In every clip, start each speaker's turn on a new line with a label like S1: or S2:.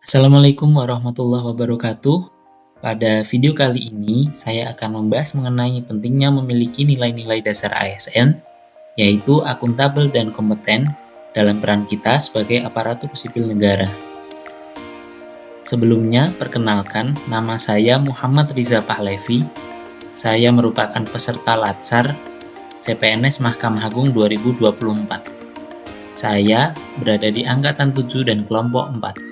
S1: Assalamualaikum warahmatullahi wabarakatuh. Pada video kali ini, saya akan membahas mengenai pentingnya memiliki nilai-nilai dasar ASN, yaitu akuntabel dan kompeten dalam peran kita sebagai aparatur sipil negara. Sebelumnya, perkenalkan, nama saya Muhammad Riza Pahlevi. Saya merupakan peserta Latsar CPNS Mahkamah Agung 2024. Saya berada di Angkatan 7 dan Kelompok 4.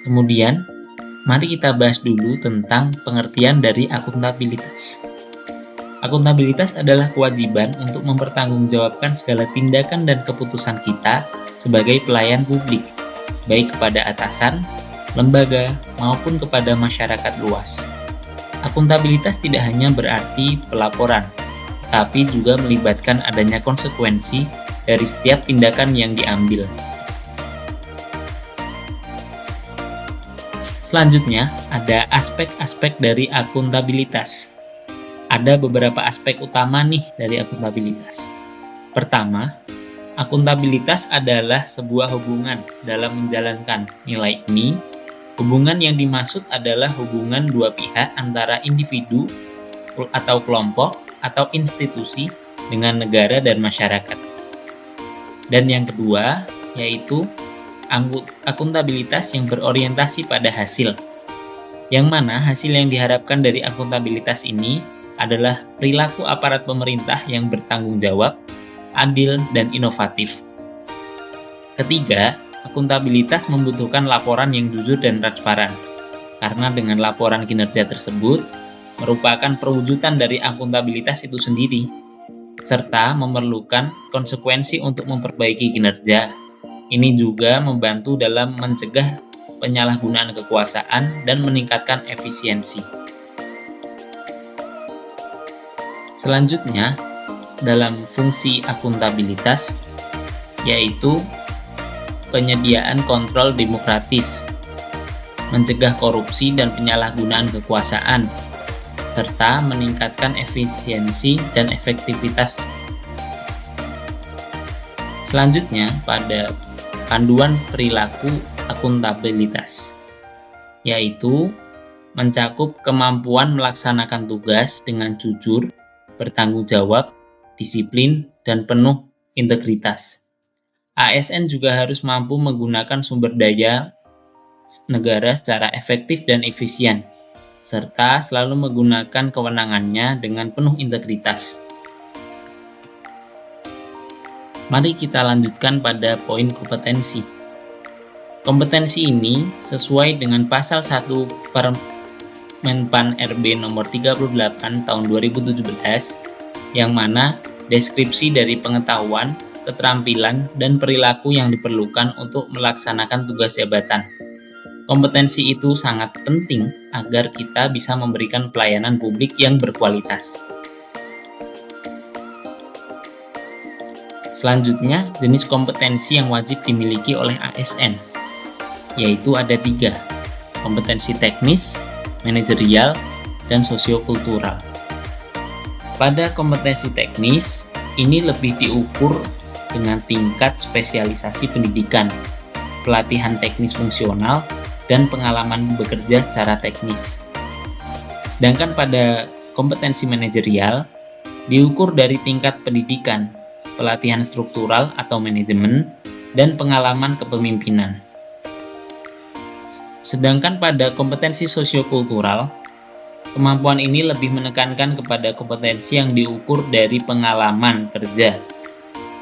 S1: Kemudian, mari kita bahas dulu tentang pengertian dari akuntabilitas. Akuntabilitas adalah kewajiban untuk mempertanggungjawabkan segala tindakan dan keputusan kita sebagai pelayan publik, baik kepada atasan, lembaga, maupun kepada masyarakat luas. Akuntabilitas tidak hanya berarti pelaporan, tapi juga melibatkan adanya konsekuensi dari setiap tindakan yang diambil. Selanjutnya, ada aspek-aspek dari akuntabilitas. Ada beberapa aspek utama nih dari akuntabilitas. Pertama, akuntabilitas adalah sebuah hubungan dalam menjalankan nilai ini. Hubungan yang dimaksud adalah hubungan dua pihak antara individu atau kelompok atau institusi dengan negara dan masyarakat. Dan yang kedua, yaitu akuntabilitas yang berorientasi pada hasil, yang mana hasil yang diharapkan dari akuntabilitas ini adalah perilaku aparat pemerintah yang bertanggung jawab, adil, dan inovatif. Ketiga, akuntabilitas membutuhkan laporan yang jujur dan transparan, karena dengan laporan kinerja tersebut merupakan perwujudan dari akuntabilitas itu sendiri, serta memerlukan konsekuensi untuk memperbaiki kinerja. Ini juga membantu dalam mencegah penyalahgunaan kekuasaan dan meningkatkan efisiensi. Selanjutnya, dalam fungsi akuntabilitas, yaitu penyediaan kontrol demokratis, mencegah korupsi dan penyalahgunaan kekuasaan, serta meningkatkan efisiensi dan efektivitas. Selanjutnya, pada panduan perilaku akuntabilitas, yaitu mencakup kemampuan melaksanakan tugas dengan jujur, bertanggung jawab, disiplin, dan penuh integritas. ASN juga harus mampu menggunakan sumber daya negara secara efektif dan efisien, serta selalu menggunakan kewenangannya dengan penuh integritas. Mari kita lanjutkan pada poin kompetensi. Kompetensi ini sesuai dengan pasal 1 Permenpan RB nomor 38 tahun 2017, yang mana deskripsi dari pengetahuan, keterampilan, dan perilaku yang diperlukan untuk melaksanakan tugas jabatan. Kompetensi itu sangat penting agar kita bisa memberikan pelayanan publik yang berkualitas. Selanjutnya, jenis kompetensi yang wajib dimiliki oleh ASN, yaitu ada 3, kompetensi teknis, manajerial, dan sosiokultural. Pada kompetensi teknis, ini lebih diukur dengan tingkat spesialisasi pendidikan, pelatihan teknis fungsional, dan pengalaman bekerja secara teknis. Sedangkan pada kompetensi manajerial, diukur dari tingkat pendidikan, pelatihan struktural atau manajemen, dan pengalaman kepemimpinan. Sedangkan pada kompetensi sosiokultural, kemampuan ini lebih menekankan kepada kompetensi yang diukur dari pengalaman kerja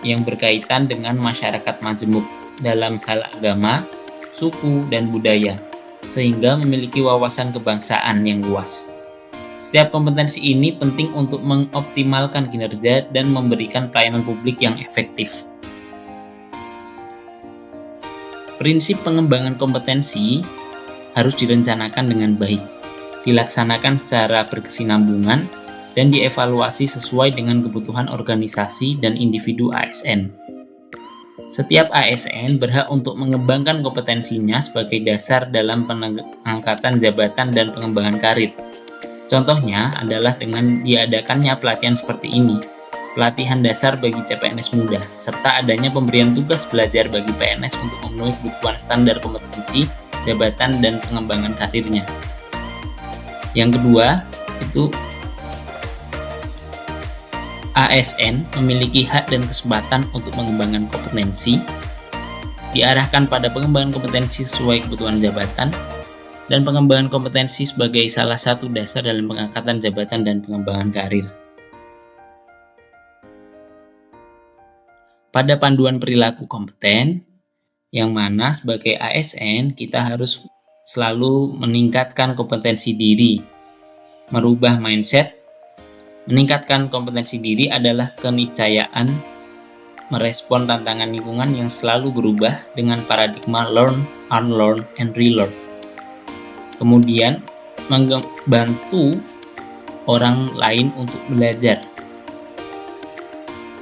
S1: yang berkaitan dengan masyarakat majemuk dalam hal agama, suku, dan budaya, sehingga memiliki wawasan kebangsaan yang luas. Setiap kompetensi ini penting untuk mengoptimalkan kinerja dan memberikan pelayanan publik yang efektif. Prinsip pengembangan kompetensi harus direncanakan dengan baik, dilaksanakan secara berkesinambungan, dan dievaluasi sesuai dengan kebutuhan organisasi dan individu ASN. Setiap ASN berhak untuk mengembangkan kompetensinya sebagai dasar dalam pengangkatan jabatan dan pengembangan karir. Contohnya adalah dengan diadakannya pelatihan seperti ini, pelatihan dasar bagi CPNS muda, serta adanya pemberian tugas belajar bagi PNS untuk memenuhi kebutuhan standar kompetensi, jabatan, dan pengembangan karirnya. Yang kedua, itu ASN memiliki hak dan kesempatan untuk mengembangkan kompetensi, diarahkan pada pengembangan kompetensi sesuai kebutuhan jabatan, dan pengembangan kompetensi sebagai salah satu dasar dalam pengangkatan jabatan dan pengembangan karir. Pada panduan perilaku kompeten, yang mana sebagai ASN kita harus selalu meningkatkan kompetensi diri, merubah mindset. Meningkatkan kompetensi diri adalah keniscayaan merespon tantangan lingkungan yang selalu berubah dengan paradigma learn, unlearn, and relearn. Kemudian, membantu orang lain untuk belajar.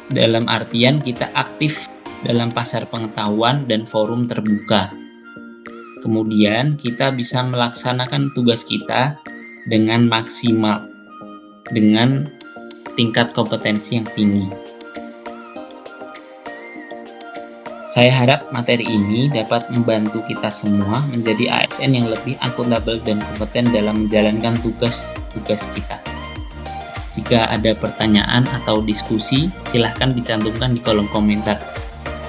S1: Dalam artian kita aktif dalam pasar pengetahuan dan forum terbuka. Kemudian kita bisa melaksanakan tugas kita dengan maksimal, dengan tingkat kompetensi yang tinggi. Saya harap materi ini dapat membantu kita semua menjadi ASN yang lebih akuntabel dan kompeten dalam menjalankan tugas-tugas kita. Jika ada pertanyaan atau diskusi, silahkan dicantumkan di kolom komentar.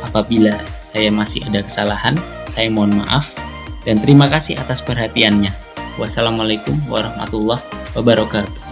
S1: Apabila saya masih ada kesalahan, saya mohon maaf, dan terima kasih atas perhatiannya. Wassalamualaikum warahmatullahi wabarakatuh.